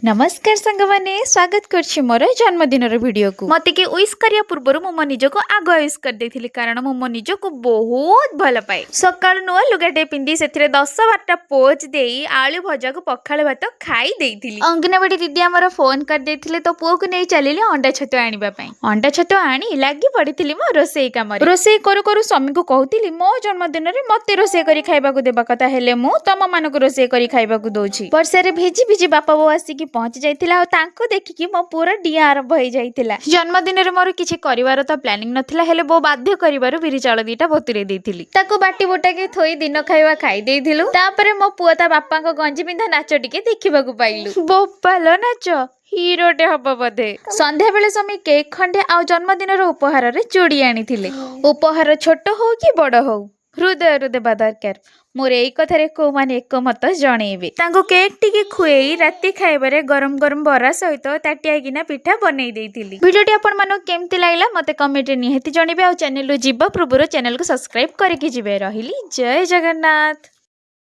नमस्कार सांगमाने स्वागत करछि मोर जन्मदिन वीडियो को मते के विश करिया पूर्व मो निजको आग विश कर देथिली कारण मो निजको बहुत भल पाए सकाळ नुआ लुगाटे पिंदी सेथिरे 10-12टा पोज देई आलू भजा को पखाळ भात खाई देथिली। अंगनवाड़ी दीदी हमर फोन कर देथिले तो पुओ को नै चलिले अंडा छतु आनिबा पई। अंडा छतु आनी लागी पड़िथिली मो रोसेई काम रे। रोसेई करू करू स्वामी को कहतिली मो जन्मदिन रे मते रोसेई करी खाइबा को देबा कथा हेले मु तम मान को रोसेई करी खाइबा को दोछि। वर्षा रे भिजी भिजी बापा बो आसी की पहुंच जाइतिला और तांको देखिकी मो पूरा डिया आरंभ हो जाइतिला। जन्मदिन रे मोर किछि करिवार तो प्लानिंग नथिला हेले बो बाध्य करिवार बिरी चाउल दीटा बतुरे देइथिली। ताको बाटी बोटा के थोई दिन खाइबा खाई देइथिलु। तापरे मो पुआ ता बापा को गंजी पिंधा नाच टिके देखिबा को पाइलु। बोपालो नाच हीरोटे हब बधे। संध्या बेले समय केक खंडे आ जन्मदिन रो उपहार रे चूड़ी आनिथिले। उपहार छोट हो कि बड़ हो हृदय देवा दरकार। मोर एई कथारे को माने एकमत जणेबे। तांको केक टिके खुएई राति खाइबारे गरम गरम बरा सहित ताटिया गिना पिठा बनै देइथिली। वीडियोटी आपण मानो केमति लागला मते कमेंट रे निहाती जणेबे। आ चैनल रो जीव पूर्व चैनल को सब्सक्राइब करके जिबे। रहिली जय जगन्नाथ।